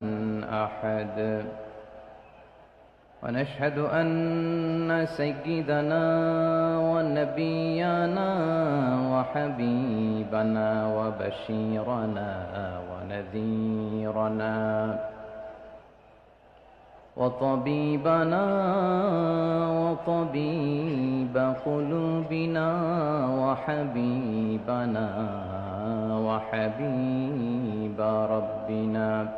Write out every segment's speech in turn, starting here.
أحد ونشهد أن سيدنا ونبينا وحبيبنا وبشيرنا ونذيرنا وطبيبنا وطبيب قلوبنا وحبيبنا وحبيب ربنا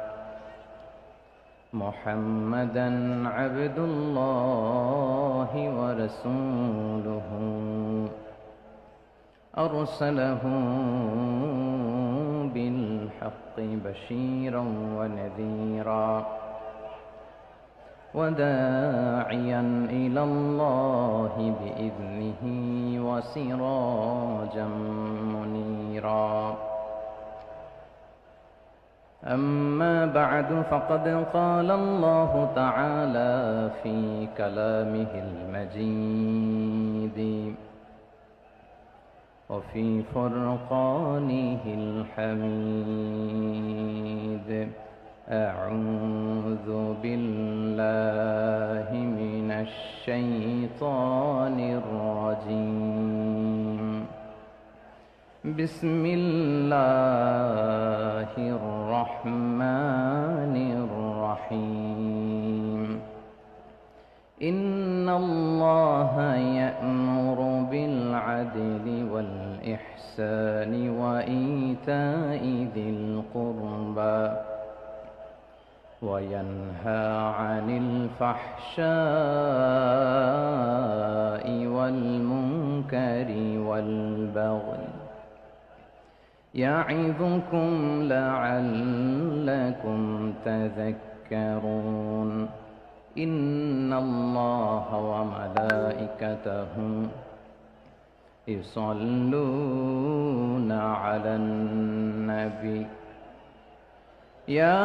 محمدا عبد الله ورسوله أرسله بالحق بشيرا ونذيرا وداعيا إلى الله بإذنه وسراجا منيرا أما بعد فقد قال الله تعالى في كلامه المجيد وفي فرقانه الحميد أعوذ بالله من الشيطان الرجيم بسم الله الرحمن الرحيم إن الله يأمر بالعدل والإحسان وإيتاء ذي القربى وينهى عن الفحشاء والمنكر والبغي يعظكم لعلكم تذكرون إن الله وملائكته يصلون على النبي يا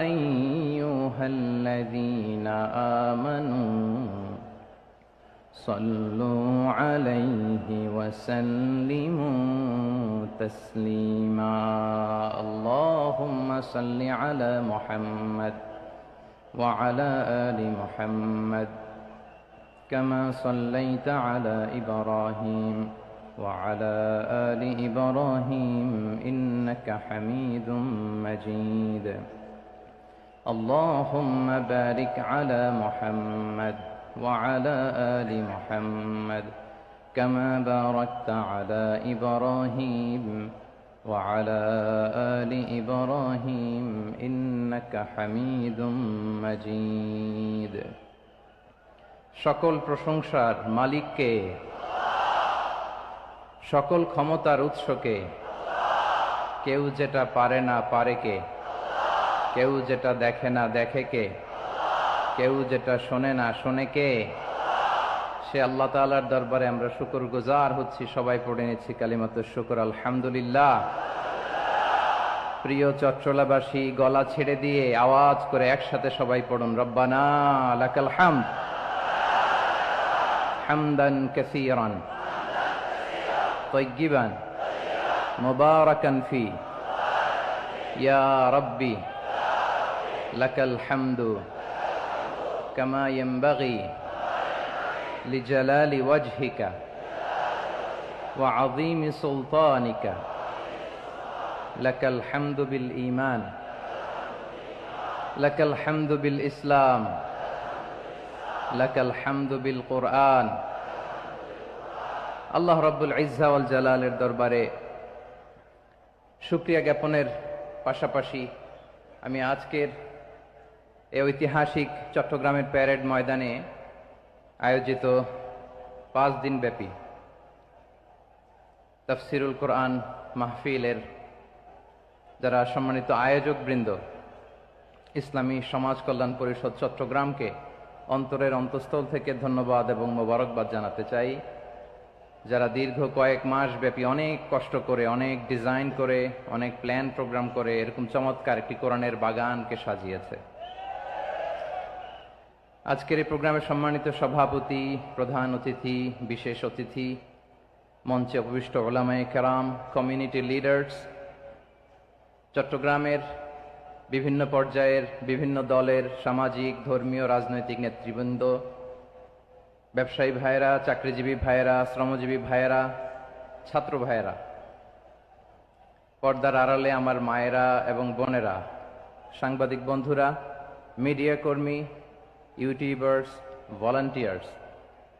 أيها الذين آمنوا صلوا عليه وسلموا تسليما اللهم صل على محمد وعلى آل محمد كما صليت على إبراهيم وعلى آل إبراهيم إنك حميد مجيد اللهم بارك على محمد وعلى آل محمد كما باركت على إبراهيم وعلى آل إبراهيم إنك حميد مجيد সকল প্রশংসার মালিককে সকল ক্ষমতার উৎসকে কেউ যেটা পারে না পারে কে কেউ যেটা দেখে না দেখে কে কেউ যেটা শোনে না শোনে কে সে আল্লাহ তাআলার দরবারে আমরা শুকরগুজার হচ্ছি সবাই পড়ে নিচ্ছি কালিমাতুশ শুকর আলহামদুলিল্লাহ প্রিয় চট্টলাবাসী গলা ছেড়ে দিয়ে আওয়াজ করে একসাথে সবাই পড়ুন রব্বানা লাকাল হামদ হামদান কাসীরান طيبا مباركا فيه يا ربي لك الحمد كما ينبغي لجلال وجهك وعظيم سلطانك لك الحمد بالإيمان لك الحمد بالإسلام لك الحمد بالقرآن আল্লাহ রাব্বুল ইজ্জা ওয়াল জালালের দরবারে শুকরিয়া জ্ঞাপনের পাশাপাশি আমি আজকের এই ঐতিহাসিক চট্টগ্রামের প্যারেড ময়দানে আয়োজিত 5 দিন ব্যাপী তাফসিরুল কোরআন মাহফিলের যারা সম্মানিত আয়োজকবৃন্দ ইসলামী সমাজ কল্যাণ পরিষদ চট্টগ্রামকে অন্তরের অন্তঃস্থল থেকে ধন্যবাদ এবং মোবারকবাদ জানাতে চাই যারা দীর্ঘ কয়েক মাস ব্যাপী অনেক কষ্ট করে অনেক ডিজাইন করে অনেক প্ল্যান প্রোগ্রাম করে এরকম চমৎকার একটি কোরআনের বাগানকে সাজিয়েছে আজকের এই প্রোগ্রামের সম্মানিত সভাপতি প্রধান অতিথি বিশেষ অতিথি মঞ্চে উপবিষ্ট উলামায়ে কেরাম কমিউনিটি লিডার্স চট্টগ্রামের বিভিন্ন পর্যায়ের বিভিন্ন দলের সামাজিক, ধর্মীয়, রাজনৈতিক নেতৃবৃন্দ, ব্যবসায়ী ভাইয়েরা, চাকরিজীবী ভাইয়েরা, শ্রমজীবী ভাইয়েরা, ছাত্র ভাইয়েরা, পর্দার আড়ালে আমার মায়েরা এবং বোনেরা, সাংবাদিক বন্ধুরা, মিডিয়া কর্মী, ইউটিউবার্স, ভলান্টিয়ার্স,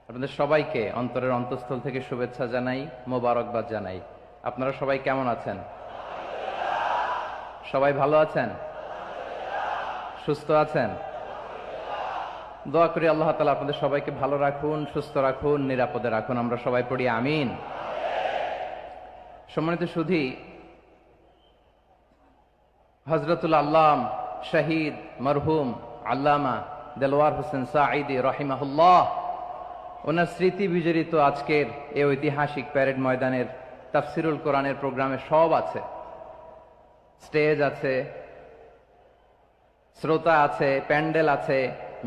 আপনাদের সবাইকে অন্তরের অন্তঃস্থল থেকে শুভেচ্ছা জানাই, মোবারকবাদ জানাই। আপনারা সবাই কেমন আছেন? সবাই ভালো আছেন? সুস্থ আছেন? দোয়া করি আল্লাহ তাআলা আপনাদের সবাইকে ভালো রাখুন, সুস্থ রাখুন, নিরাপদে রাখুন। আমরা সবাই পড়ি আমিন। সম্মানিত সুধী, হযরতুল আল্লাম শহীদ মরহুম আল্লামা দেলওয়ার হোসেন সাঈদী রাহিমাহুল্লাহ, ওনার স্মৃতি বিজড়িত আজকের এই ঐতিহাসিক প্যারেড ময়দানের তাফসিরুল কোরআনের প্রোগ্রামে সব আছে। স্টেজ আছে, শ্রোতা আছে, প্যান্ডেল আছে,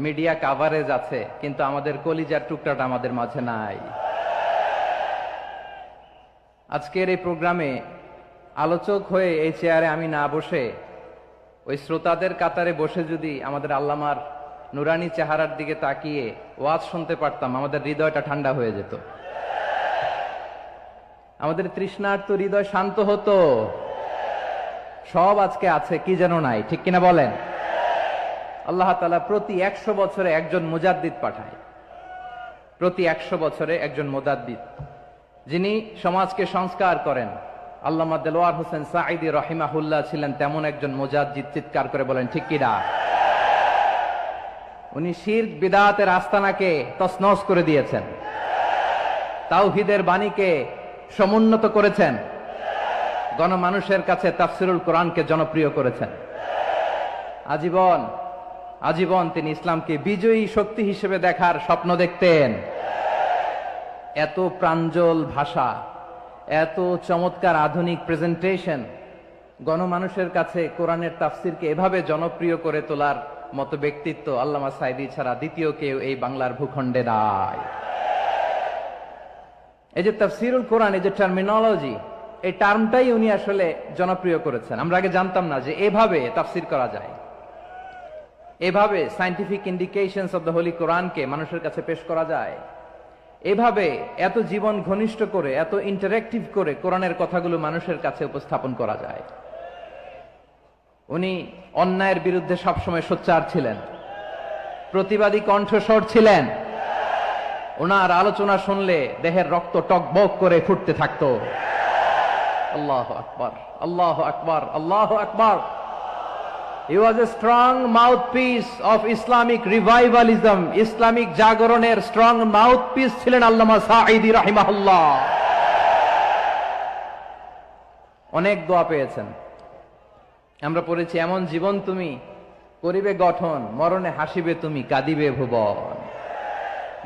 মিডিয়া কাভারেজ আছে, কিন্তু আমাদের কলিজার টুকরাটা আমাদের মাঝে নাই। আজকের এই প্রোগ্রামে আলোচক হয়ে এই চেয়ারে আমি না বসে ওই শ্রোতাদের কাতারে বসে যদি আমাদের আল্লামার নুরানি চেহারার দিকে তাকিয়ে ওয়াজ শুনতে পারতাম, আমাদের হৃদয়টা ঠান্ডা হয়ে যেত, আমাদের তৃষ্ণার্ত হৃদয় শান্ত হতো। সব আজকে আছে, কি যেন নাই, ঠিক কিনা বলেন? আল্লাহ তাআলা প্রতি 100 বছরে একজন মুজাদ্দিদ পাঠায়, প্রতি 100 বছরে একজন মুজাদ্দিদ, যিনি সমাজকে সংস্কার করেন। আল্লামা দেলওয়ার হোসেন সাঈদী রাহিমাহুল্লাহ ছিলেন তেমন একজন মুজাদ্দিদ। চিৎকার করে বলেন ঠিক কিনা? উনি শিরক বিদআতের আস্তানাকে তছনছ করে দিয়েছেন, তাওহীদের বাণীকে সমুন্নত করেছেন, গণমানুষের কাছে তাফসিরুল কোরআনকে জনপ্রিয় করেছেন। আজীবন আজীবন তিনি ইসলামকে বিজয়ী শক্তি হিসেবে দেখার স্বপ্ন দেখতেন। এত প্রাঞ্জল ভাষা, এত চমৎকার আধুনিক প্রেজেন্টেশন, গণমানুষের কাছে কোরআনের তাফসিরকে এভাবে জনপ্রিয় করে তোলার মতো ব্যক্তিত্ব আল্লামা সাঈদী ছাড়া দ্বিতীয় কেউ এই বাংলার ভূখণ্ডে নাই। এই যে তাফসিরুল কোরআন, এই যে টার্মিনোলজি, এই টার্মটাই উনি আসলে জনপ্রিয় করেছেন। আমরা আগে জানতাম না যে এভাবে তাফসির করা যায়, এভাবে scientific indications of the Holi কোরআনকে মানুষের কাছে পেশ করা যায়, এভাবে এত জীবন ঘনিষ্ঠ করে, এত ইন্টারেক্টিভ করে কোরআনের কথাগুলো মানুষের কাছে উপস্থাপন করা যায়। উনি অন্যায়ের বিরুদ্ধে সবসময় সোচ্চার ছিলেন, প্রতিবাদী কণ্ঠস্বর ছিলেন। ওনার আলোচনা শুনলে দেহের রক্ত টকবক করে ফুটতে থাকতো। আল্লাহু আকবার, আল্লাহু আকবার, আল্লাহু আকবার। He was a strong mouthpiece of Islamic revivalism. Islamic জাগরণের স্ট্রং মাউথপিস ছিলেন আল্লামা সাঈদী রাহিমাহুল্লাহ। অনেক দোয়া পেয়েছেন। আমরা পড়েছি, এমন জীবন তুমি করিবে গঠন, মরণে হাসিবে তুমি, কাঁদিবে ভুবন।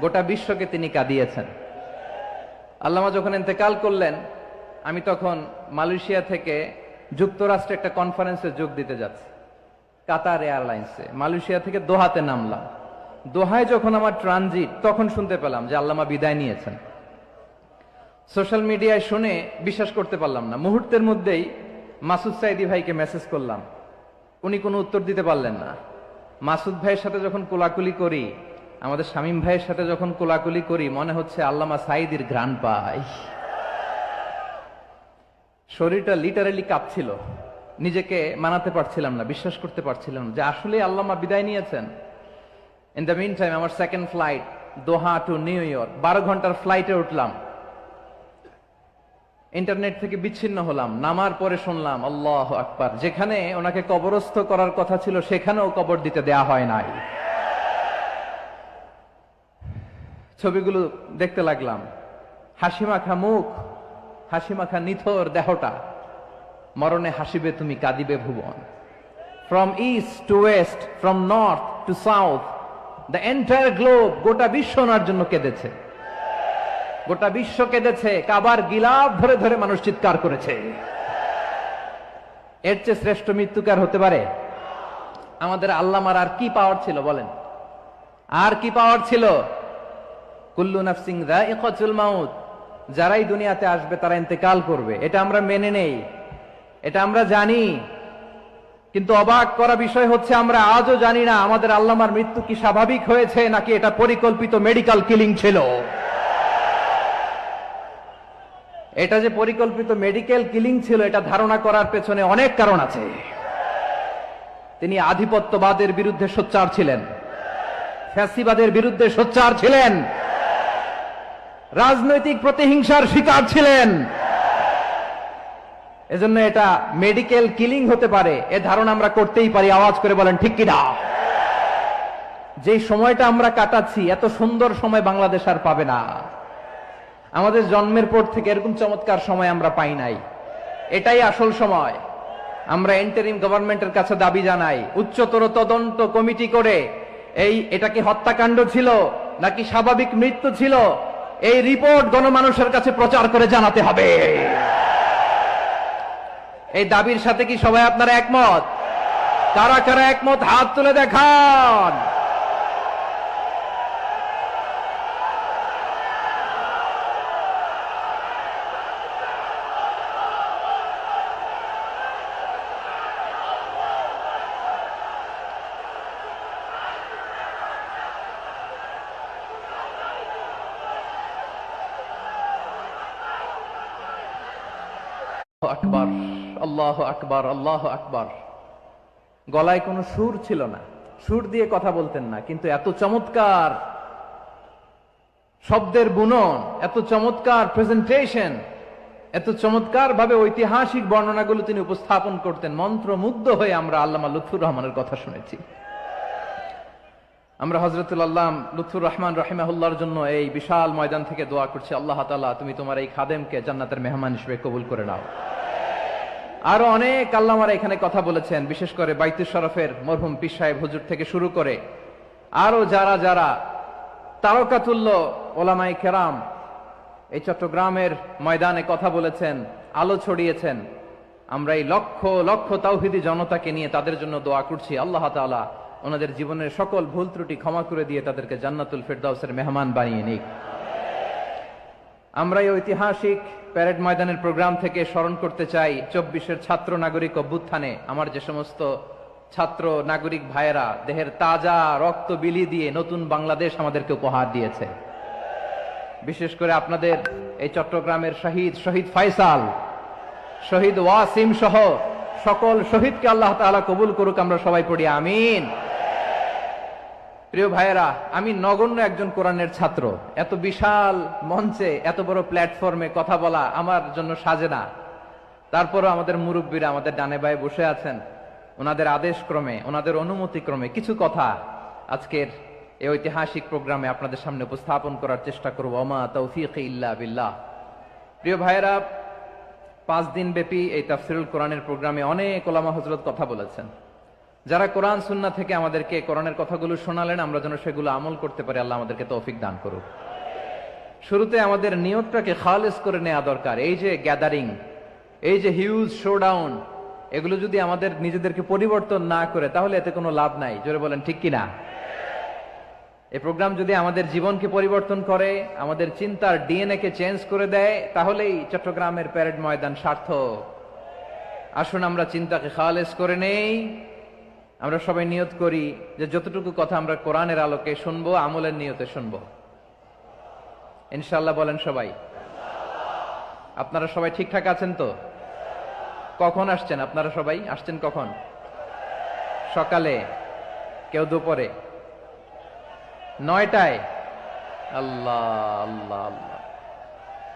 গোটা বিশ্বকে তিনি কাঁদিয়েছেন। আল্লামা যখন ইন্তেকাল করলেন, আমি তখন মালয়েশিয়া থেকে যুক্তরাষ্ট্রে একটা কনফারেন্সে যোগ দিতে যাচ্ছি, কাতার এয়ারলাইন্সে। মালয়েশিয়া থেকে দোহাতে নামলাম। দোহায় যখন আমার ট্রানজিট, তখন শুনতে পেলাম যে আল্লামা বিদায় নিয়েছেন। সোশ্যাল মিডিয়ায় শুনে বিশ্বাস করতে পারলাম না। মুহূর্তের মধ্যেই মাসুদ সাঈদী ভাইকে মেসেজ করলাম, উনি কোনো উত্তর দিতে পারলেন না। মাসুদ ভাইয়ের সাথে যখন কোলাকুলি করি, আমাদের শামীম ভাইয়ের সাথে যখন কোলাকুলি করি, মনে হচ্ছে আল্লামা সাঈদীর ঘ্রাণ পাই। শরীরটা লিটারালি কাঁপছিল, নিজেকে মানাতে পারছিলাম না, বিশ্বাস করতে পারছিলাম যে আসলে আল্লামা বিদায় নিয়েছেন। ইন দ্য মিন টাইম আমার সেকেন্ড ফ্লাইট, দোহা টু নিউ ইয়র্ক, 12 ঘন্টার ফ্লাইটে উঠলাম। ইন্টারনেট থেকে বিচ্ছিন্ন হলাম। নামার পরে শুনলাম আল্লাহু আকবার, যেখানে ওনাকে কবরস্থ করার কথা ছিল সেখানেও কবর দিতে দেয়া হয় নাই। ছবিগুলো দেখতে লাগলাম, হাসিমাখা মুখ, হাসিমাখা নিথর দেহটা, মরণে হাসিবে তুমি, কাঁদিবে ভুবন। From east to west, from north to south, the entire globe, গোটা বিশ্ব ওনার জন্য কেঁদেছে, গোটা বিশ্ব কেঁদেছে। কাবার গিলাফ ধরে ধরে মানুষ চিৎকার করেছে। এর চেয়ে শ্রেষ্ঠ মৃত্যুকার হতে পারে? আমাদের আল্লামার আর কি পাওয়ার ছিল বলেন? আর কি পাওয়ার ছিল? কুল্লু নাফসিন যায়িকাতুল মাউত, যারাই দুনিয়াতে আসবে তারা ইন্তেকাল করবে, এটা আমরা মেনে নেই, এটা আমরা জানি। কিন্তু অবাক করা বিষয় হচ্ছে আমরা আজও জানি না আমাদের আল্লামার মৃত্যু কি স্বাভাবিক হয়েছে নাকি এটা পরিকল্পিত মেডিকেল কিলিং ছিল। এটা যে পরিকল্পিত মেডিকেল কিলিং ছিল এটা ধারণা করার পেছনে অনেক কারণ আছে। তিনি আধিপত্যবাদের বিরুদ্ধে সোচ্চার ছিলেন, ফ্যাসিবাদের বিরুদ্ধে সোচ্চার ছিলেন, রাজনৈতিক প্রতিহিংসার শিকার ছিলেন। এজন্য এটা মেডিকেল কিলিং হতে পারে এ ধারণা আমরা করতেই পারি। আওয়াজ করে বলেন ঠিক কিনা? যে সময়টা আমরা কাটাচ্ছি এত সুন্দর সময় বাংলাদেশ আর পাবে না। আমাদের জন্মের পর থেকে এরকম চমৎকার সময় আমরা পাই নাই। এটাই আসল সময়। আমরা ইন্টারিম গভর্নমেন্টের কাছে দাবি জানাই, উচ্চতর তদন্ত কমিটি করে এটা কি হত্যাকাণ্ড ছিল নাকি স্বাভাবিক মৃত্যু ছিল এই রিপোর্ট গণমানুষের কাছে প্রচার করে জানাতে হবে। এই দাবির সাথে কি সবাই আপনারা একমত? কারা কারা একমত হাত তুলে দেখান। আকবার, আল্লাহ আকবার, আল্লাহ আকবার। গলায় কোনো সুর ছিল না, সুর দিয়ে কথা বলতেন না, কিন্তু এত চমৎকার শব্দের বুনন, এত চমৎকার প্রেজেন্টেশন, এত চমৎকার ভাবে ঐতিহাসিক বর্ণনাগুলো তিনি উপস্থাপন করতেন। মন্ত্রমুগ্ধ হয়ে আমরা আল্লামা লুৎফুর রহমানের কথা শুনেছি। আমরা হযরতুল আল্লাম লুৎফুর রহমান রাহিমাহুল্লাহর জন্য এই বিশাল ময়দান থেকে দোয়া করছি, আল্লাহ তাআলা তুমি তোমার এই খাদেমকে জান্নাতের মেহমান হিসেবে কবুল করে নাও। আরো অনেক আল্লামারা এখানে কথা বলেছেন, বিশেষ করে বাইতুল শরফের মরহুম পীর সাহেব হুজুর থেকে শুরু করে আরো যারা যারা তারকাতুল্য ওলামায়ে কেরাম এই চট্টগ্রামের ময়দানে কথা বলেছেন, আলো ছড়িয়েছেন। আমরা এই লক্ষ লক্ষ তাওহীদি জনতাকে নিয়ে তাদের জন্য দোয়া করছি, আল্লাহ তাআলা ওনাদের জীবনের সকল ভুল ত্রুটি ক্ষমা করে দিয়ে তাদেরকে জান্নাতুল ফেরদাউসের মেহমান বানিয়ে নিক। আমরা এই ঐতিহাসিক প্যারেড ময়দানের প্রোগ্রাম থেকে স্মরণ করতে চাই 24-এর ছাত্র নাগরিক অভ্যুত্থানে আমার যে সমস্ত ছাত্র নাগরিক ভাইয়েরা দেহের তাজা রক্ত বিলি দিয়ে নতুন বাংলাদেশ আমাদেরকে উপহার দিয়েছে। বিশেষ করে আপনাদের এই চট্টগ্রামের শহীদ ফাইসাল, শহীদ ওয়াসিম সহ সকল শহীদকে আল্লাহ তাআলা কবুল করুক। আমরা সবাই পড়ি আমিন। প্রিয় ভাইয়েরা, আমি নগণ্য একজন কোরআনের ছাত্র, এত বিশাল মঞ্চে এত বড় প্ল্যাটফর্মে কথা বলা আমার জন্য সাজে না। তারপরও আমাদের মুরব্বীরা আমাদের ডানে বায়ে বসে আছেন, ওনাদের আদেশ ক্রমে, ওনাদের অনুমতি ক্রমে কিছু কথা আজকের এই ঐতিহাসিক প্রোগ্রামে আপনাদের সামনে উপস্থাপন করার চেষ্টা করব। ওমা তাওফীকি ইল্লা বিল্লাহ। প্রিয় ভাইয়েরা, 5 দিন ব্যাপী এই তাফসিরুল কোরআনের প্রোগ্রামে অনেক ওলামা হযরত কথা বলেছেন। যারা কোরআন সুন্নাহ থেকে আমাদেরকে কোরআনের কথাগুলো শোনালেন, আমরা যেন সেগুলো আমল করতে পারি, আল্লাহ আমাদেরকে তৌফিক দান করুক। শুরুতে আমাদের নিয়তটাকে খালেস করে নেওয়া দরকার। এই যে গ্যাদারিং, এই যে হিউজ শোডাউন, এগুলো যদি আমাদের নিজেদেরকে পরিবর্তন না করে তাহলে এতে কোনো লাভ নাই। জোরে বলেন ঠিক কিনা? এই প্রোগ্রাম যদি আমাদের জীবনকে পরিবর্তন করে, আমাদের চিন্তার ডিএনএ কে চেঞ্জ করে দেয়, তাহলেই চট্টগ্রামের প্যারেড ময়দান সার্থক। আসুন আমরা চিন্তাকে খালেস করে নেই। আমরা সবাই নিয়ত করি যে যতটুকু কথা আমরা কোরআনের আলোকে শুনবো, আমলের নিয়তে শুনবো ইনশাআল্লাহ। বলেন সবাই। আপনারা সবাই ঠিকঠাক আছেন তো? কখন আসছেন আপনারা? সবাই আসছেন কখন? সকালে, কেউ দুপুরে, 9টায়? আল্লাহ আল্লাহ আল্লাহ।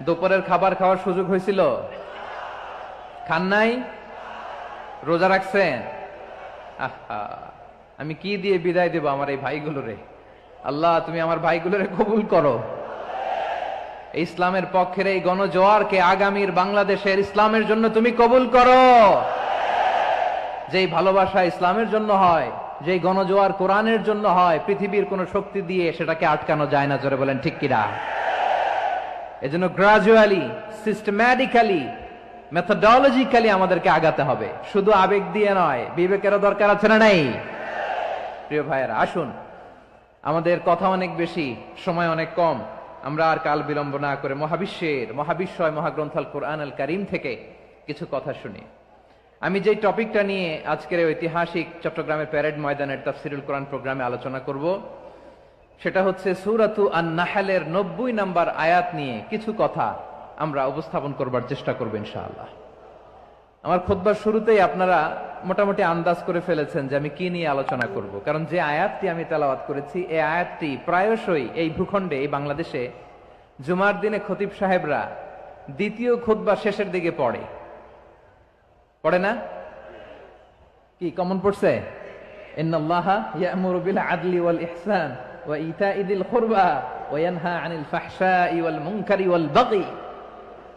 দুপুরের খাবার খাওয়ার সুযোগ হয়েছিল? খান নাই? রোজা রাখছেন? আহা, আমি কি দিয়ে বিদায় দেব আমার এই ভাইগুলোরে? আল্লাহ তুমি আমার ভাইগুলোরে কবুল করো। ইসলামের পক্ষের এই গণজোয়ারকে আগামীর বাংলাদেশের ইসলামের জন্য তুমি কবুল করো। যেই ভালোবাসা ইসলামের জন্য হয়, যেই গণজোয়ার কোরআনের জন্য হয়, পৃথিবীর কোন শক্তি দিয়ে সেটাকে আটকানো যায় না। জোরে বলেন ঠিক কিনা? এজন্য গ্রাজুয়ালি, সিস্টেম্যাটিক্যালি, মেথোডোলজিক্যালি আমাদেরকে আগাতে হবে, শুধু আবেগ দিয়ে নয়। বিবেকেরও দরকার আছে না নাই? প্রিয় ভাইয়েরা, আসুন, আমাদের কথা অনেক বেশি, সময় অনেক কম। আমরা আর কাল বিলম্ব না করে মহাবিশ্বয় মহাগ্রন্থ আল কোরআন আল কারীম থেকে কিছু কথা শুনি। আমি যেই টপিকটা নিয়ে আজকের এই ঐতিহাসিক চট্টগ্রামের প্যারেড ময়দানের তাফসিরুল কোরআন প্রোগ্রামে আলোচনা করব সেটা হচ্ছে সূরাতু আন-নাহলের 90 নম্বর আয়াত নিয়ে কিছু কথা আমরা উপস্থাপন করবার চেষ্টা করব ইনশাআল্লাহ। আমার খুতবার শুরুতেই আপনারা মোটামুটি আন্দাজ করে ফেলেছেন যে আমি কি নিয়ে আলোচনা করব, কারণ যে আয়াতটি আমি তেলাওয়াত করেছি এই আয়াতটি প্রায়শই এই ভূখণ্ডে, এই বাংলাদেশে জুমার দিনে খতিব সাহেবরা দ্বিতীয় খুতবা শেষের দিকে পড়ে না? কি কমন পড়ছে? ইন্নাল্লাহা ইয়া'মুরু বিল আদলি ওয়াল ইহসান ওয়া ইতা'i যিল কুরবা ওয়া ইয়ানহা আনিল ফাহশাই ওয়াল মুনকারি ওয়াল বাগি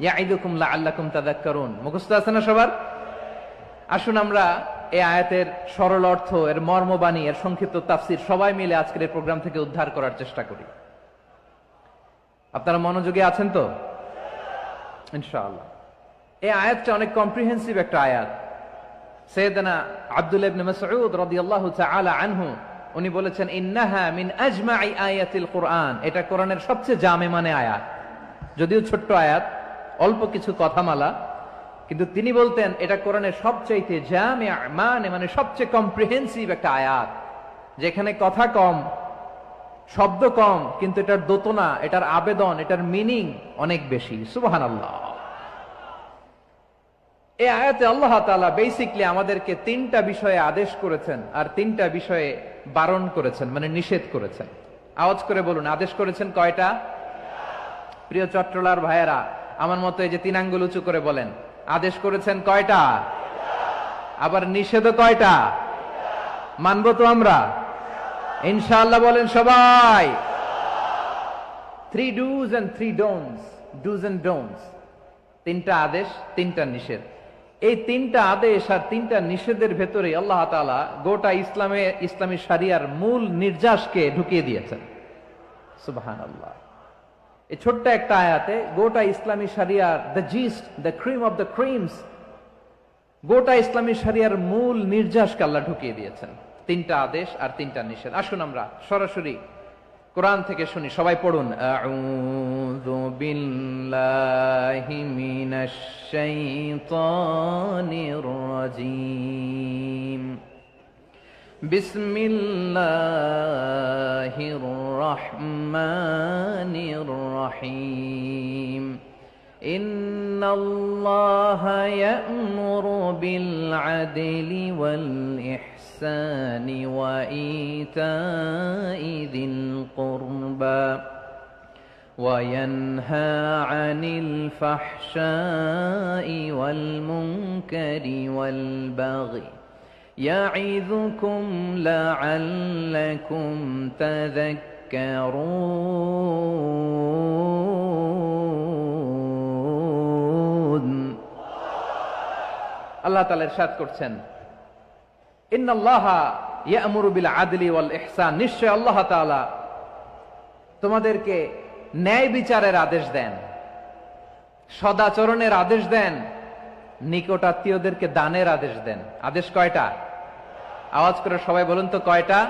ইয়া'iদুকুম লাআল্লাকুম তাযাক্কারুন। মুখস্থ আছে না সবার? আসুন আমরা এই আয়াতের সরল অর্থ, এর মর্মবাণী, এর সংক্ষিপ্ত তাফসীর সবাই মিলে আজকের এই প্রোগ্রাম থেকে উদ্ধার করার চেষ্টা করি। আপনারা মনোযোগী আছেন তো? ইনশাআল্লাহ। এই আয়াতটা অনেক কম্প্রিহেন্সিভ একটা আয়াত। সাইয়েদনা আব্দুল্লাহ ইবনে মাসউদ রাদিয়াল্লাহু তাআলা আনহু উনি বলেছেন, ইন্নাহা মিন আজমাই আয়াতিল কুরআন, এটা কোরআনের সবচেয়ে জামেমানে আয়াত। যদিও ছোট্ট আয়াত, অল্প কিছু কথামালা, কিন্তু তিনি বলতেন এটা কোরআনের সবচাইতে জামিআ মানে সবচেয়ে কম্প্রিহেন্সিভ একটা আয়াত, যেখানে কথা কম, শব্দ কম, কিন্তু এটার দোতনা, এটার আবেদন, এটার মিনিং অনেক বেশি। সুবহানাল্লাহ। এই আয়াতে আল্লাহ তাআলা বেসিক্যালি আমাদেরকে তিনটা বিষয়ে আদেশ করেছেন আর তিনটা বিষয়ে বারণ করেছেন, মানে নিষেধ করেছেন। আওয়াজ করে বলুন, আদেশ করেছেন কয়টা? প্রিয় চট্টলার ভাইয়েরা, আমার মতো এই যে তিন আঙ্গুল উঁচু করে বলেন, আদেশ করেছেন কয়টা? আবার নিষেধও কয়টা? মানবো তো আমরা ইনশাআল্লাহ? বলেন সবাই। 3 do's and 3 don'ts, do's and don'ts, তিনটা আদেশ, তিনটা নিষেধ। এই তিনটা আদেশ আর তিনটা নিষেধের ভেতরে আল্লাহ তাআলা গোটা ইসলামী শরিয়ার মূল নির্যাসকে ঢুকিয়ে দিয়েছেন। সুবহানাল্লাহ। এই ছোট্ট একটা আয়াতে গোটা ইসলামী শরিয়ার, the gist, the cream of the creams, গোটা ইসলামী শরিয়ার মূল নির্যাসকে আল্লাহ ঢুকিয়ে দিয়েছেন। তিনটা আদেশ আর তিনটা নিষেধ। আসুন আমরা সরাসরি কোরআন থেকে শুনি, সবাই পড়ুন। আউযু বিল্লাহি মিনাশ শাইতানির রাজীম। বিসমিল্লাহির রহমানির রহিম। ইন্নাল্লাহা ইয়া'মুরু বিল আদলি ওয়াল ইহসানি ওয়া ইতা'i যিল কুরবা ওয়া ইয়ানহা আনিল ফাহশাই ওয়াল মুনকারি ওয়াল বাগি ইয়া'iযুকুম লা'আল্লাকুম তাযাক্কারুন। আল্লাহ তাআলা ইরশাদ করছেন, ইন্নাল্লাহা ইয়া'মুরু বিল আদলি ওয়াল ইহসান, নিশ্চয় আল্লাহ তাআলা তোমাদেরকে ন্যায় বিচারের আদেশ দেন, সদাচরণের আদেশ দেন, নিকটাত্মীয়দেরকে দানের আদেশ দেন। আদেশ কয়টা? আওয়াজ করে সবাই বলুন তো কয়টা?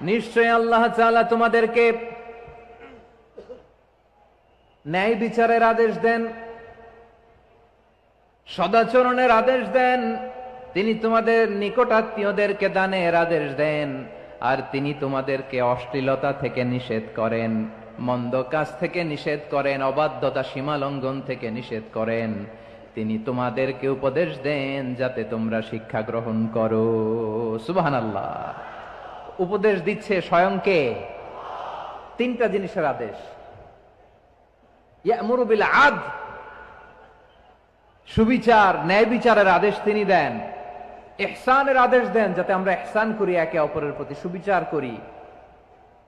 নিশ্চয় আল্লাহ তাআলা তোমাদেরকে ন্যায় বিচারের আদেশ দেন, সদাচরণের আদেশ দেন, তিনি তোমাদের নিকটাত্মীয়দেরকে দানের আদেশ দেন, আর তিনি তোমাদেরকে অশ্লীলতা থেকে নিষেধ করেন, মন্দ কাজ থেকে নিষেধ করেন, অবাধ্যতা সীমা লঙ্ঘন থেকে নিষেধ করেন। তিনি তোমাদেরকে উপদেশ দেন যাতে তোমরা শিক্ষা গ্রহণ করো। সুবহানাল্লাহ। উপদেশ দিচ্ছে স্বয়ং কে? তিনটা জিনিসের আদেশ। ইয়া'মুরু বিল আদল, সুবিচার, ন্যায় বিচারের আদেশ তিনি দেন। ইহসানের আদেশ দেন, যাতে আমরা ইহসান করি, একে অপরের প্রতি সুবিচার করি,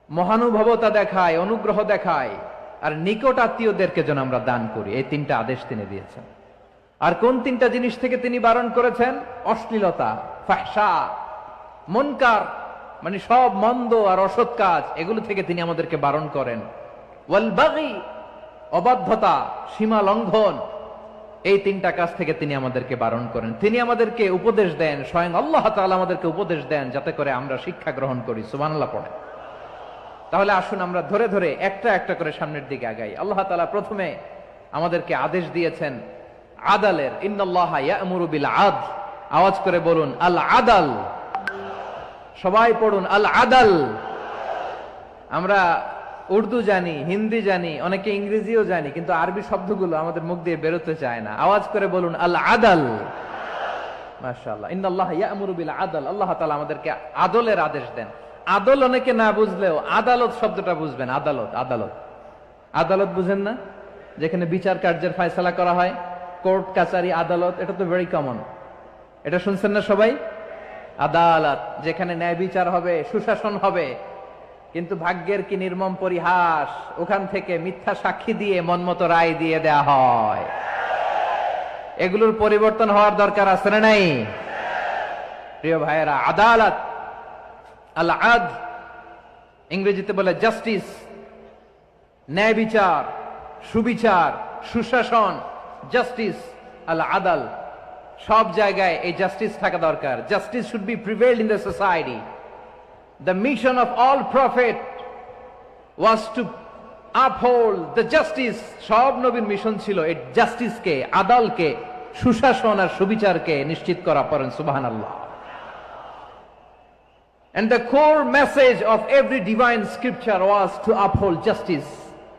মহানুভবতা দেখায়, অনুগ্রহ দেখায়, আর নিকট আত্মীয়দেরকে যেন আমরা দান করি। এই তিনটা আদেশ তিনি দিয়েছেন। আর কোন তিনটা জিনিস থেকে তিনি বারণ করেছেন? অশ্লীলতা, ফাহশা, মুনকার, মানে সব মন্দ আর অসৎ কাজ, এগুলো থেকে তিনি আমাদেরকে বারণ করেন। ওয়াল বাগি, অবাধ্যতা, সীমা লঙ্ঘন, এই তিনটা কাজ থেকে তিনি আমাদেরকে বারণ করেন। তিনি আমাদেরকে উপদেশ দেন, স্বয়ং আল্লাহ তাআলা আমাদেরকে উপদেশ দেন যাতে করে আমরা শিক্ষা গ্রহণ করি। সুবহানাল্লাহ পড়ে। তাহলে আসুন আমরা ধরে ধরে একটা একটা করে সামনের দিকে আগাই। আল্লাহ তাআলা প্রথমে আমাদেরকে আদেশ দিয়েছেন আদালের। ইন্নাল্লাহা ইয়া'মুরু বিল আদল, আওয়াজ করে বলুন আল আদাল। সবাই পড়ুন আল আদাল। আমরা উর্দু জানি, হিন্দি জানি, অনেকে ইংরেজিও জানি, কিন্তু আরবি শব্দগুলো আমাদের মুখ দিয়ে বেরোতে চায় না। আওয়াজ করে বলুন আল আদাল। মাশাআল্লাহ। ইন্নাল্লাহা ইয়া'মুরু বিল আদল, আল্লাহ তাআলা আমাদেরকে আদলের আদেশ দেন। আদল অনেকে না বুঝলেও আদালত শব্দটা বুঝবেন। আদালত, আদালত, আদালত বুঝেন না? যেখানে বিচার কার্যের ফয়সালা করা হয়, কোর্ট কাচারি আদালত, এটা তো ভেরি কমন। এটা শুনছেন না সবাই? আদালত, যেখানে ন্যায় বিচার হবে, সুশাসন হবে। কিন্তু ভাগ্যের কি নির্মম পরিহাস, ওখান থেকে মিথ্যা সাক্ষী দিয়ে মনমতো রায় দিয়ে দেয়া হয়। এগুলোর পরিবর্তন হওয়ার দরকার আছে না নাই? প্রিয় ভাইয়েরা, আদালত, আল আদল, ইংরেজিতে বলে জাস্টিস, ন্যায় বিচার, সুবিচার, সুশাসন, জাস্টিস, আল আদাল, সব জায়গায় এই জাস্টিস থাকা দরকার। Justice should be prevailed in the society. The mission of all prophet was to uphold the justice. সব নবীর মিশন ছিল এই জাস্টিসকে, আদালকে, সুশাসন আর সুবিচারকে নিশ্চিত করা। পড়েন সুবহানাল্লাহ। And the core message of every divine scripture was to uphold justice.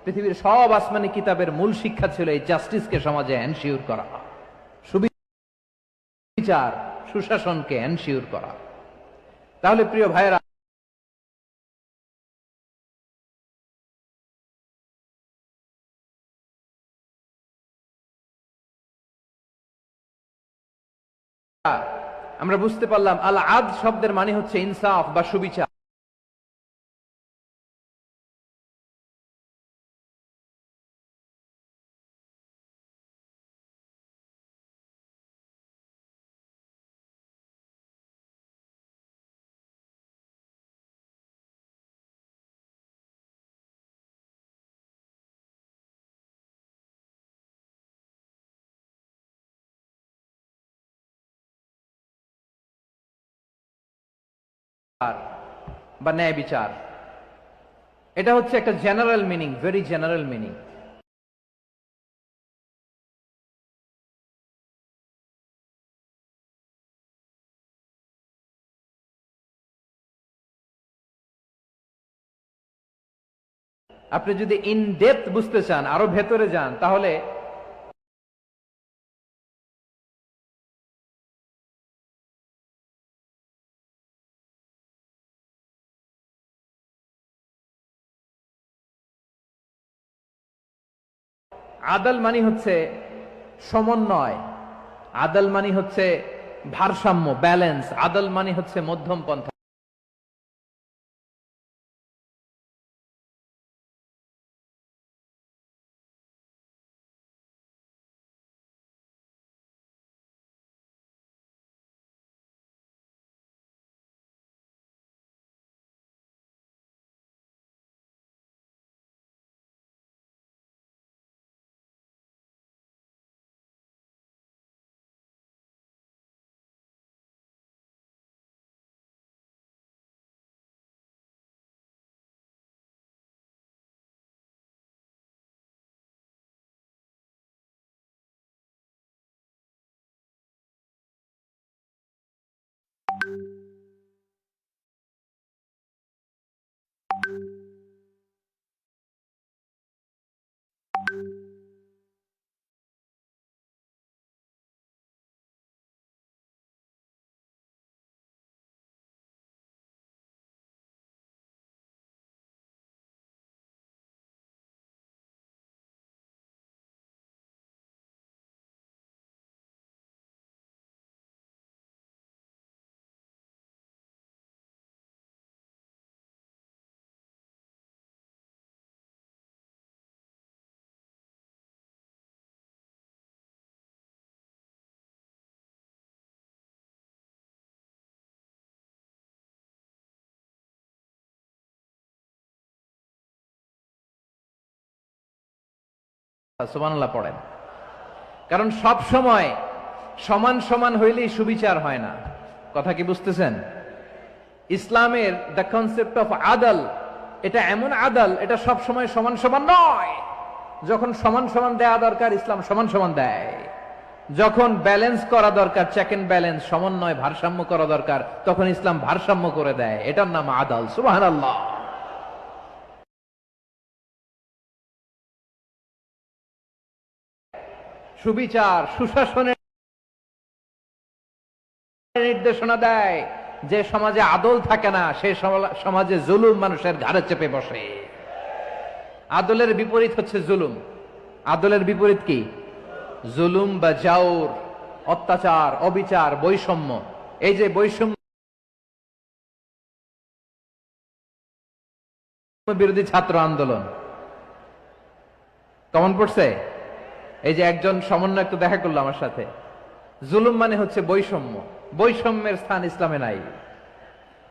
পৃথিবীর সব আসমানি কিতাবের মূল শিক্ষা ছিল এই জাস্টিসকে সমাজে এনশিওর করা, সুবিচার, সুশাসনকে এনশিওর করা। তাহলে প্রিয় ভাইয়েরা, আমরা বুঝতে পারলাম আল আদল শব্দের মানে হচ্ছে ইনসাফ বা সুবিচার। বা ন্যায় বিচার, এটা হচ্ছে একটা general meaning, very general meaning. আপনি যদি ইন ডেপথ বুঝতে চান, আরো ভেতরে যান, তাহলে আদল মানে হচ্ছে সমন্বয়, আদল মানে হচ্ছে ভারসাম্য, ব্যালেন্স। আদল মানে হচ্ছে মধ্যম পন্থা। সুবহানাল্লাহ পড়েন। কারণ সব সময় সমান সমান হইলেই সুবিচার হয় না। কথা কি বুঝতেছেন? ইসলামের দ্য কনসেপ্ট অফ আদল, এটা এমন আদল, এটা সব সময় সমান সমান নয়। যখন সমান সমান দেয়া দরকার, ইসলাম সমান সমান দেয়। যখন ব্যালেন্স করা দরকার, চেক এন্ড ব্যালেন্স, সমন্বয়, ভারসাম্য করা দরকার, তখন ইসলাম ভারসাম্য করে দেয়। এটার নাম আদাল। সুবহানাল্লাহ। সুবিচার, সুশাসনের নির্দেশনা দেয়। যে সমাজে আদল থাকে না, সেই সমাজে জুলুম মানুষের ঘাড়ে চেপে বসে। আদলের বিপরীত হচ্ছে জুলুম। আদলের বিপরীত কি? জুলুম বা জাওর, অত্যাচার, অবিচার, বৈষম্য। এই যে বৈষম্য বিরোধী ছাত্র আন্দোলন কেমন পড়ছে? এই যে একজন সমন্বয়ক তো দেখা করলো আমার সাথে। জুলুম মানে হচ্ছে বৈষম্য। বৈষম্যের স্থান ইসলামে নাই,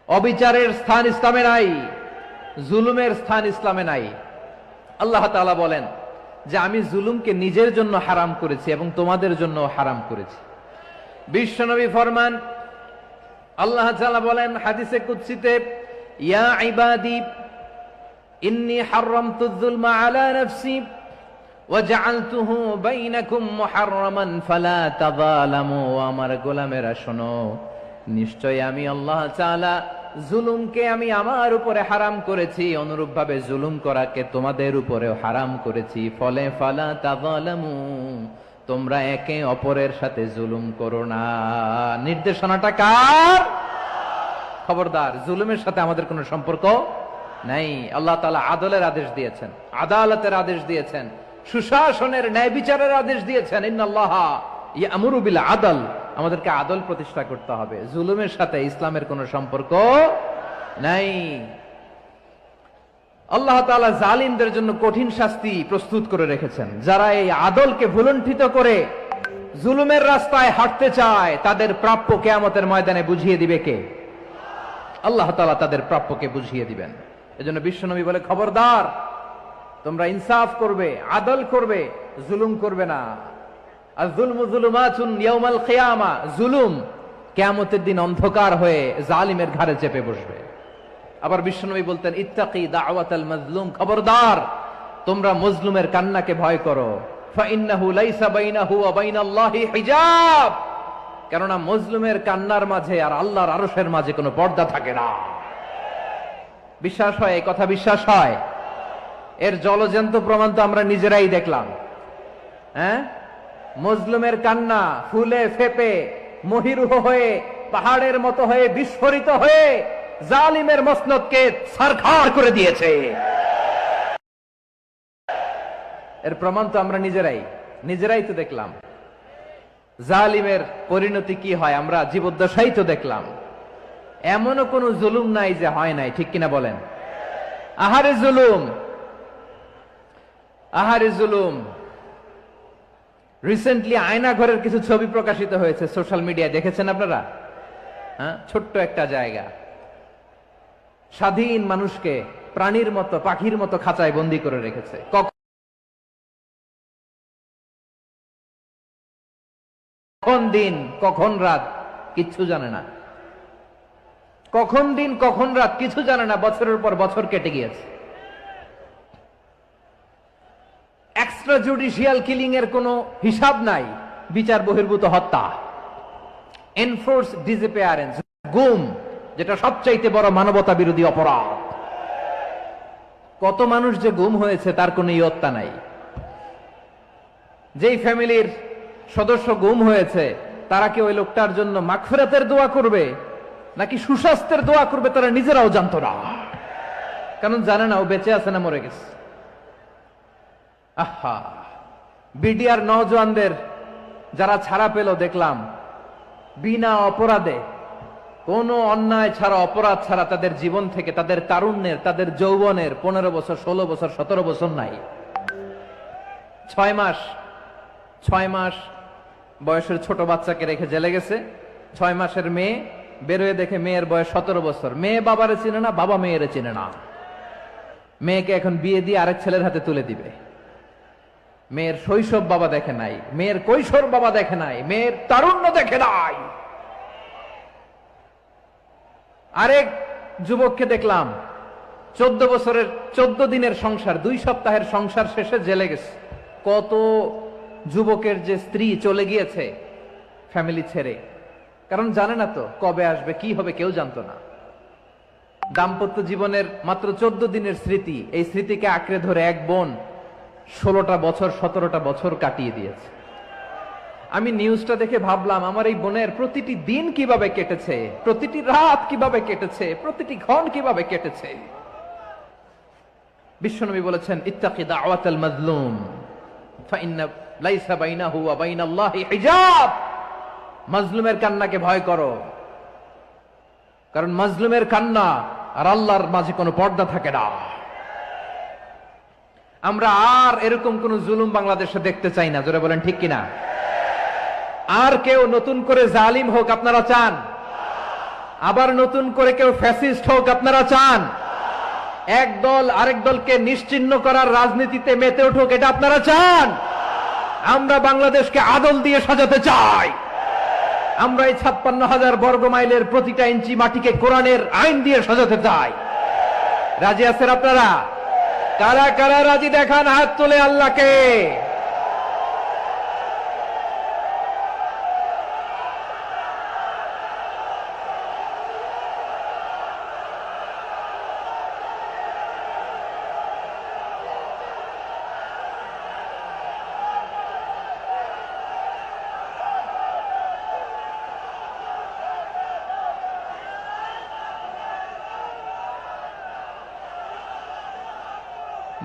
অবিচারের স্থান ইসলামে নাই, জুলুমের স্থান ইসলামে নাই। আল্লাহ তাআলা বলেন যে আমি জুলুমকে নিজের জন্য হারাম করেছি এবং তোমাদের জন্য হারাম করেছি। বিশ্বনবী ফরমান, আল্লাহ তাআলা বলেন হাদিসে কুদসিতে, ইয়া ইবাদি ইন্নী হারামতুয যুলমা আলা নাফসি ওয়া জাআলতুহু বাইনাকুম মুহাররামান ফালা তাযালামু। আমার গোলামেরা শোনো, নিশ্চয় আমি আল্লাহ তাআলা জুলুমকে আমি আমার উপরে হারাম করেছি, অনুরূপভাবে জুলুম করাকে তোমাদের উপরেও হারাম করেছি। ফলে ফালা তাযালামু, তোমরা একে অপরের সাথে জুলুম করো না। নির্দেশনাটা কার? খবরদার, জুলুমের সাথে আমাদের কোনো সম্পর্ক নাই। আল্লাহ তাআলা আদলের আদেশ দিয়েছেন, আদালতের আদেশ দিয়েছেন, সুশাসনের, ন্যায় বিচারের আদেশ দিয়েছেন। ইন্নাল্লাহা ইয়ামুরু বিল আদল, আমাদেরকে আদল প্রতিষ্ঠা করতে হবে। জুলুমের সাথে ইসলামের কোনো সম্পর্ক নাই। আল্লাহ তাআলা জালিমদের জন্য কঠিন শাস্তি প্রস্তুত করে রেখেছেন। যারা এই আদলকে ভুলুণ্ঠিত করে জুলুমের রাস্তায় হাঁটতে চায়, তাদের প্রাপ্য কিয়ামতের ময়দানে বুঝিয়ে দিবে কে? আল্লাহ তাআলা তাদের প্রাপ্যকে বুঝিয়ে দিবেন। এজন্য বিশ্বনবী বলে, খবরদার, তোমরা ইনসাফ করবে, আদল করবে, জুলুম করবে না। আয-যুলমু যুলুমাতুন ইয়াউমাল কিয়ামা, জুলুম কিয়ামতের দিন অন্ধকার হয়ে জালিমের ঘাড়ে চেপে বসবে। আবার বিশ্বনবী বলতেন, ইত্তাকি দাওয়াতাল মাজলুম, খবরদার, তোমরা মজলুমের কান্নাকে ভয় করো। ফাইন্নাহু লাইসা বাইনাহু ওয়া বাইনাল্লাহি হিজাব, কেননা মজলুমের কান্নার মাঝে আর আল্লাহর আরশের মাঝে কোনো পর্দা থাকে না। বিশ্বাস হয়? এই কথা বিশ্বাস হয়? এর জলজ্যান্ত প্রমাণ তো আমরা নিজেরাই দেখলাম। হ্যাঁ, মজলুমের কান্না ফুলে ফেপে মহিরুহ হয়ে, পাহাড়ের মতো হয়ে, বিস্ফোরিত হয়ে জালিমের মসনদকে ছারখার করে দিয়েছে। এর প্রমাণ তো আমরা নিজেরাই তো দেখলাম। জালিমের পরিণতি কি হয় আমরা জীবদ্দশাই তো দেখলাম। এমনও কোন জুলুম নাই যে হয় নাই, ঠিক কিনা বলেন? আহারে জুলুম, আহারে জুলুম। রিসেন্টলি আয়না ঘরের কিছু ছবি প্রকাশিত হয়েছে সোশ্যাল মিডিয়ায়, দেখেছেন আপনারা? হ্যাঁ, ছোট্ট একটা জায়গা, স্বাধীন মানুষকে প্রাণীর মতো, পাখির মতো খাঁচায় বন্দী করে রেখেছে। কখন দিন কখন রাত কিচ্ছু জানে না, কখন দিন কখন রাত কিছু জানে না। বছরের পর বছর কেটে গিয়েছে। এক্সট্রা জুডিশিয়াল কিলিং এর কোনো হিসাব নাই। বিচার বহির্ভূত হত্যা, এনফোর্স ডিসঅ্যাপিয়ারেন্স, গুম, যেটা সবচাইতে বড় মানবতা বিরোধী অপরাধ। কত মানুষ যে গুম হয়েছে তার কোনো ইয়ত্তা নাই। যেই ফ্যামিলির সদস্য গুম হয়েছে, তারা কি ওই লোকটার জন্য মাগফিরাতের দোয়া করবে নাকি সুস্বাস্থ্যের দোয়া করবে তারা নিজেরাও জানতো না, কারণ জানে না ও বেঁচে আছে না মরে গেছে। আহা, বিডিআর নওজওয়ানদের যারা ছাড়া পেল দেখলাম, বিনা অপরাধে, কোন অন্যায় ছাড়া, অপরাধ ছাড়া তাদের জীবন থেকে, তাদের তারুণ্যের, তাদের যৌবনের 15 বছর, 16 বছর, 17 বছর নাই। 6 মাস বয়সের ছোট বাচ্চাকে রেখে জেলে গেছে। 6 মাসের মেয়ে বেরোয় দেখে মেয়ের বয়স 17 বছর। মেয়ে বাবারে চিনে না, বাবা মেয়েরে চিনে না। মেয়েকে এখন বিয়ে দিয়ে আরেক ছেলের হাতে তুলে দিবে। মেয়ের শৈশব বাবা দেখে নাই, মেয়ের কৈশোর বাবা দেখে নাই, মেয়ের তারুণ্য দেখে নাই। আরেক যুবককে দেখলাম 14 বছরের 14 দিনের সংসার, 2 সপ্তাহের সংসার শেষে জেলে গেছে। কত যুবকের যে স্ত্রী চলে গিয়েছে ফ্যামিলি ছেড়ে, কারণ জানে না তো কবে আসবে, কি হবে, কেউ জানতো না। দাম্পত্য জীবনের মাত্র 14 দিনের স্মৃতি, এই স্মৃতিকে আঁকড়ে ধরে এক বোন 16টা বছর 17টা বছর কাটিয়ে দিয়েছে। আমি নিউজটা দেখে ভাবলাম, আমার এই বোনের প্রতিটি দিন কিভাবে কেটেছে, প্রতিটি রাত কিভাবে কেটেছে, প্রতিটি ক্ষণ কিভাবে কেটেছে। বিশ্বনবী বলেছেন, ইত্তাকি দাওয়াতাল মাজলুম ফাইন্না লাইসা বাইনাহু ওয়া বাইনাল্লাহি হিজাব। মাজলুমের কান্নাকে ভয় করো, কারণ মাজলুমের কান্না আর আল্লাহর মাঝে কোনো পর্দা থাকে না। আমরা আর এরকম কোন জুলুম বাংলাদেশে দেখতে চাই না, জোরে বলেন ঠিক কিনা? আর কেউ নতুন করে জালিম হোক আপনারা চান? আবার নতুন করে কেউ ফ্যাসিস্ট হোক আপনারা চান? এক দল আরেক দলকে নিশ্চিহ্ন করার রাজনীতিতে মেতে উঠুক, এটা আপনারা চান? আমরা বাংলাদেশকে আদল দিয়ে সাজাতে চাই। আমরা এই 56,000 বর্গ মাইলের প্রতিটা ইঞ্চি মাটিকে কোরআনের আইন দিয়ে সাজাতে চাই। রাজি আছেন আপনারা? কারা কারা রাজি দেখান হাত তুলে আল্লাহকে।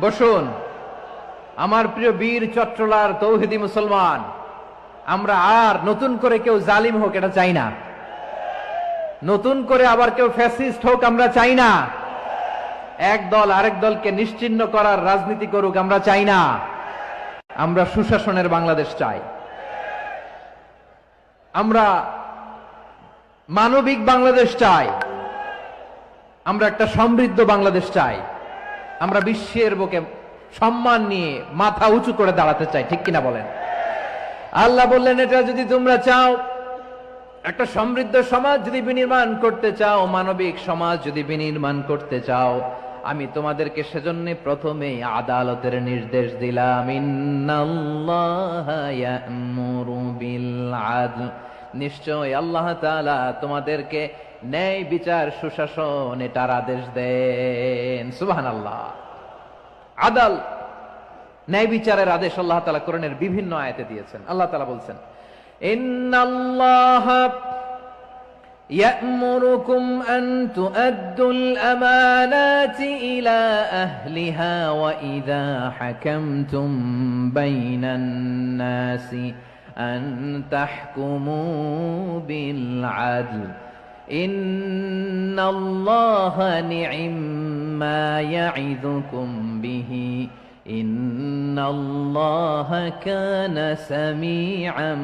বসুন আমার প্রিয় বীর চট্টলার তৌহিদি মুসলমান, আমরা আর নতুন করে কেউ জালিম হোক এটা চাই না, নতুন করে আবার কেউ ফ্যাসিস্ট হোক আমরা চাই না, এক দল আরেক দলকে নিশ্চিহ্ন করার রাজনীতি করুক আমরা চাই না। আমরা সুশাসনের বাংলাদেশ চাই, আমরা মানবিক বাংলাদেশ চাই, আমরা একটা সমৃদ্ধ বাংলাদেশ চাই, আমরা বিশ্বের বুকে সম্মান নিয়ে মাথা উঁচু করে দাঁড়াতে চাই, ঠিক কিনা বলেন? আল্লাহ বললেন, এটা যদি তোমরা চাও, একটা সমৃদ্ধ সমাজ যদি বিনির্মাণ করতে চাও, মানবিক সমাজ যদি বিনির্মাণ করতে চাও, আমি তোমাদেরকে সেজন্য প্রথমেই আদালতের নির্দেশ দিলাম। ইন্নাল্লাহা ইয়া'মুরু বিল আদল, নিশ্চয় আল্লাহ তাআলা তোমাদেরকে ন্যায় বিচার সুশাসন এটার আদেশ দেন। সুবহানাল্লাহ। আদাল, ন্যায় বিচারের আদেশ আল্লাহ তাআলা কোরআনের বিভিন্ন আয়াতে দিয়েছেন। আল্লাহ তাআলা বলছেন, ইন্নাল্লাহা ইয়া'মুরুকুম আন তুআদ্দুল আমানাতি ইলা আহলিহা ওয়া ইযা হাকামতুম বাইনান নাসি আন তাহকুমু বিল আদল ইন্নাল্লাহা নি'ম্মা ইয়া'iযুকুম বিহি ইন্নাল্লাহা কানা সামিআন